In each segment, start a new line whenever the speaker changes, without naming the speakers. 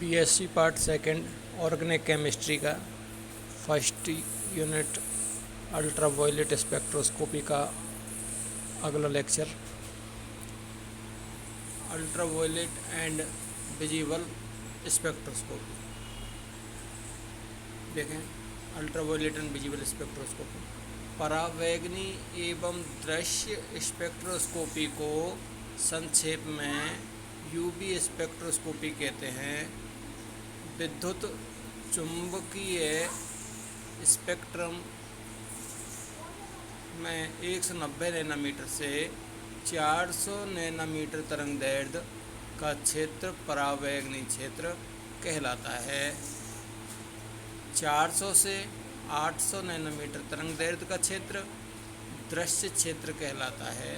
BSc part second organic chemistry का first unit ultraviolet spectroscopy का अगला lecture ultraviolet and visible spectroscopy. देखें, ultraviolet and visible spectroscopy परावैगनी एवं दृश्य स्पेक्ट्रोस्कोपी को संक्षेप में यूवी स्पेक्ट्रोस्कोपी कहते हैं। विद्युत चुंबकीय स्पेक्ट्रम में 190 नैनोमीटर से 400 नैनोमीटर तरंगदैर्ध्य का क्षेत्र परावैगनी क्षेत्र कहलाता है। 400 से 800 नैनोमीटर तरंगदैर्ध्य का क्षेत्र दृश्य क्षेत्र कहलाता है।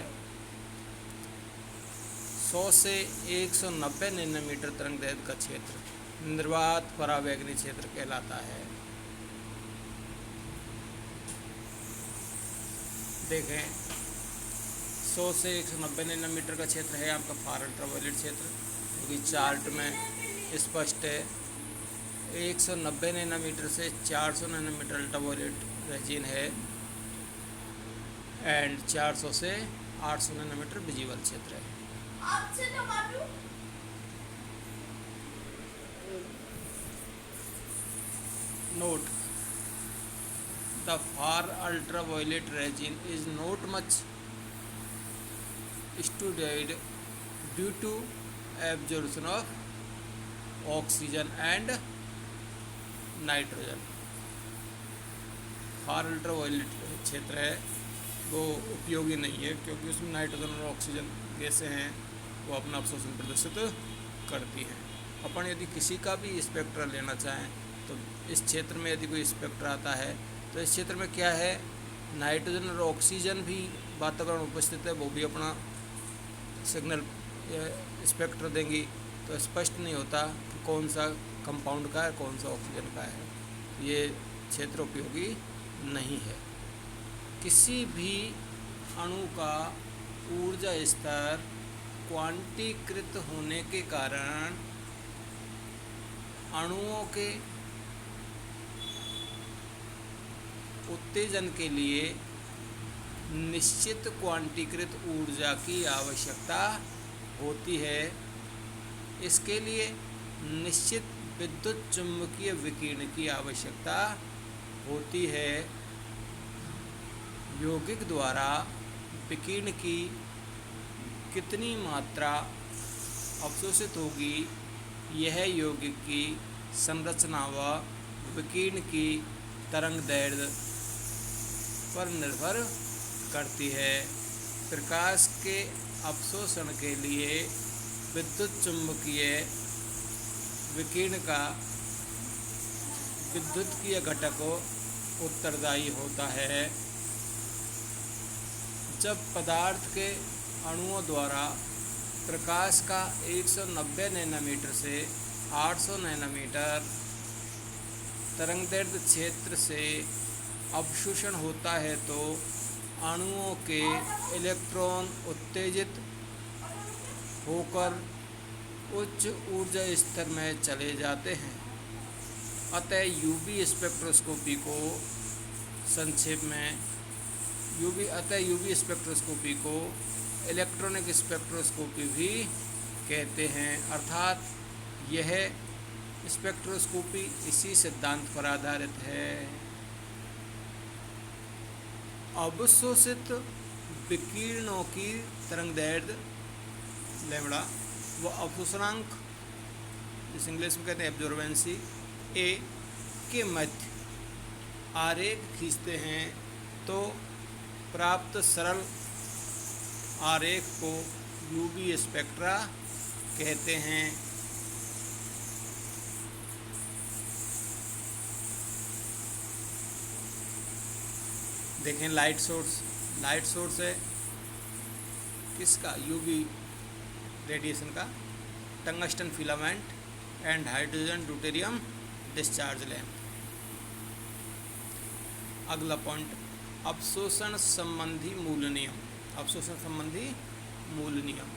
100 से 190 नैनोमीटर तरंगदैर्ध्य का क्षेत्र निर्वात परावैगनी क्षेत्र कहलाता है। देखें, 100 से 190 नैनोमीटर का क्षेत्र है आपका फार अल्ट्रावायलेट क्षेत्र, जो कि चार्ट में स्पष्ट है। 190 नैनोमीटर से 400 नैनोमीटर अल्ट्रावायलेट रेजिन है एंड 400 से 800 नैनोमीटर विजिबल क्षेत्र है। Note: the far ultraviolet region is not much studied due to absorption of oxygen and nitrogen. Far ultraviolet क्षेत्र है वो उपयोगी नहीं है क्योंकि उसमें नाइट्रोजन और ऑक्सीजन गैसें हैं, वो अपना अवशोषण प्रदर्शित करती हैं। अपन यदि किसी का भी स्पेक्ट्रा लेना चाहें तो इस क्षेत्र में यदि कोई स्पेक्ट्रा आता है तो इस क्षेत्र में क्या है, नाइट्रोजन और ऑक्सीजन भी वातावरण उपस्थित है, वो भी अपना सिग्नल स्पेक्ट्रा देंगी, तो स्पष्ट नहीं होता कि कौन सा कंपाउंड का है कौन सा ऑक्सीजन का है। ये क्षेत्र उपयोगी नहीं है। किसी भी अणु का ऊर्जा स्तर क्वांटीकृत होने के कारण अणुओं के उत्तेजन के लिए निश्चित क्वांटीकृत ऊर्जा की आवश्यकता होती है। इसके लिए निश्चित विद्युत चुम्बकीय विकिरण की आवश्यकता होती है। यौगिक द्वारा विकिरण की कितनी मात्रा अवशोषित होगी, यह यौगिक की संरचना व विकिरण की तरंगदैर्ध्य पर निर्भर करती है। प्रकाश के अवशोषण के लिए विद्युत चुम्बकीय विकिरण का विद्युतीय घटक उत्तरदायी होता है। जब पदार्थ के अणुओं द्वारा प्रकाश का 190 नैनोमीटर से 800 नैनोमीटर तरंगदैर्ध्य क्षेत्र से अवशोषण होता है तो अणुओं के इलेक्ट्रॉन उत्तेजित होकर उच्च ऊर्जा स्तर में चले जाते हैं। अतः यूवी स्पेक्ट्रोस्कोपी को संक्षेप में यूवी स्पेक्ट्रोस्कोपी को इलेक्ट्रॉनिक स्पेक्ट्रोस्कोपी भी कहते हैं। अर्थात यह स्पेक्ट्रोस्कोपी इसी सिद्धांत पर आधारित है। अवशोषित विकिरणों की तरंगदैर्ध्य लैम्बडा व अवशोषणांक, जिस इंग्लिश में कहते हैं एब्जॉर्बेंसी ए, के मध्य आरेख खींचते हैं तो प्राप्त सरल आरेख को यूवी स्पेक्ट्रा कहते हैं। देखें, लाइट सोर्स है किसका, यूवी रेडिएशन का, tungsten filament and hydrogen deuterium discharge lamp. अगला पॉइंट, अवशोषण संबंधी मूल नियम। अवशोषण संबंधी मूल नियम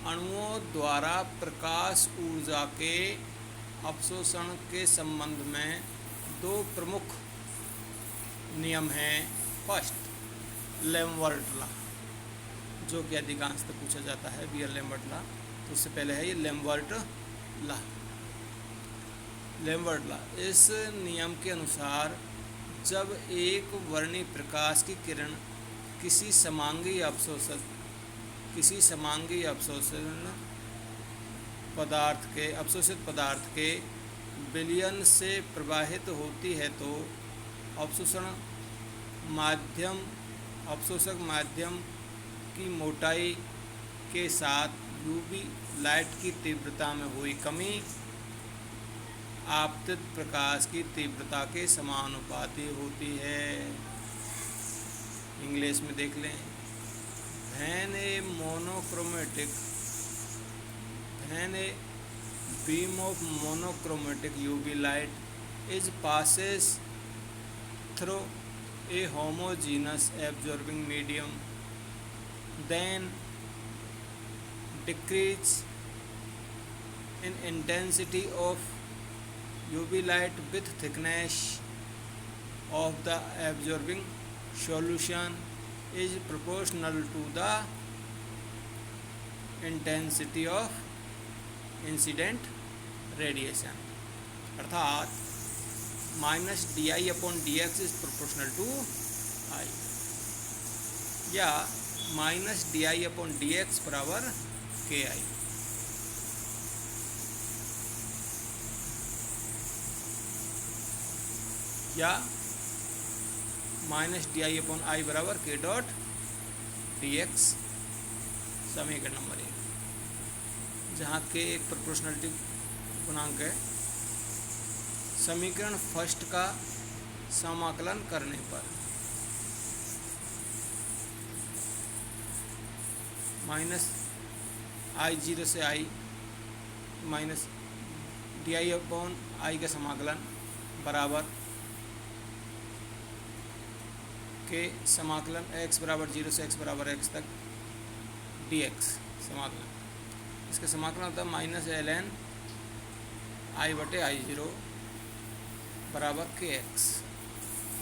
अणुओं द्वारा प्रकाश ऊर्जा के अवशोषण के संबंध में दो प्रमुख नियम हैं। फर्स्ट, लेम्बर्ट लॉ, जो कि अधिकांशतः पूछा जाता है, बीयर-लैम्बर्ट लॉ। तो उससे पहले है ये लेम्बर्ट लॉ। लेम्बर्ट लॉ, इस नियम के अनुसार जब एक वर्णीय प्रकाश की किरण किसी समांगी अवशोषित पदार्थ के विलयन से प्रवाहित होती है तो अवशोषक माध्यम की मोटाई के साथ यूवी लाइट की तीव्रता में हुई कमी आपतित प्रकाश की तीव्रता के समानुपाती होती है। इंग्लिश में देख लें, when a beam of monochromatic UV light is passes through a homogeneous absorbing medium, then decrease in intensity of UV light with thickness of the absorbing solution is proportional to the intensity of incident radiation. अर्थात -di/dx is proportional to I, या -di/dx बराबर ki। या -di/i बराबर k dot dx। समीकरण number 1, जहाँ के एक proportionality गुणांक है। समीकरण फर्स्ट का समाकलन करने पर -I0 से I माइनस di/i का समाकलन बराबर के समाकलन x बराबर 0 से x बराबर x तक dx समाकलन। इसका समाकलन होता है -ln I/I0 बराबर kx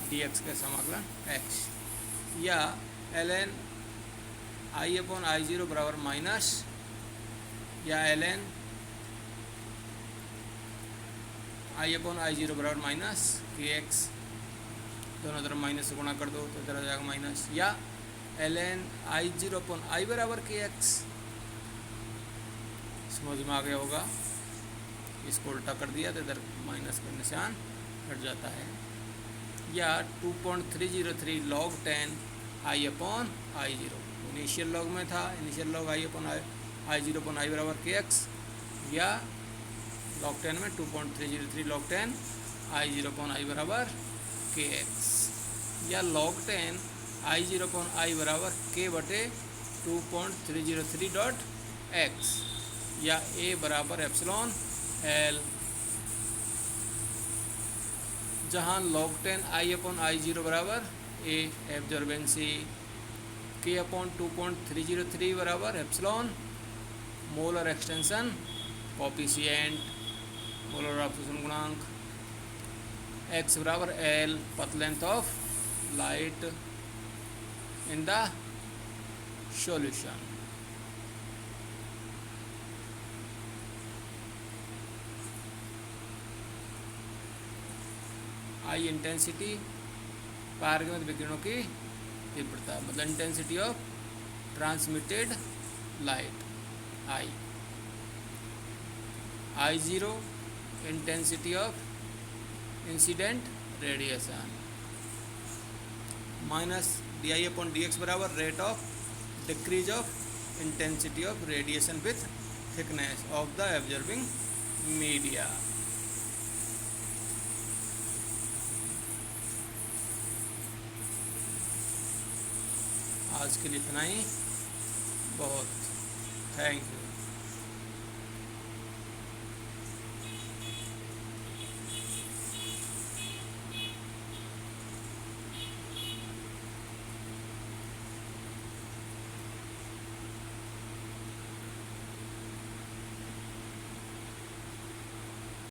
dx का समाकलन x, या ln I/I0 बराबर माइनस, या ln I/I0 बराबर माइनस kx। दोनों तरफ माइनस से गुणा कर दो तो इधर आ जाएगा माइनस, या ln I0/I बराबर kx। समझ में आ गया होगा। इसको उल्टा कर दिया तो इधर माइनस का निशान हट जाता है। या 2.303 log 10 I/I0 इनिशियल लॉग में था, इनिशियल लॉग I/I0/I बराबर kx, या log 10 में 2.303 log 10 I/I0/I बराबर kx, या log 10 I/I बराबर k बटे 2.303 डॉट x, या a बराबर एप्सिलॉन l, जहाँ log 10 I/I0 बराबर a एब्जॉर्बेंसी, k/2.303 बराबर epsilon molar extension coefficient, molar अवशोषण गुणांक, x बराबर l पथ length of light in the solution. I intensity पारगमन विकिरणों की तीव्रता, मतलब intensity of transmitted light I। I0 intensity of incident radiation, -di/dx बराबर rate of decrease of intensity of radiation with thickness of the absorbing media. आज के लिए इतना ही, बहुत थैंक यू।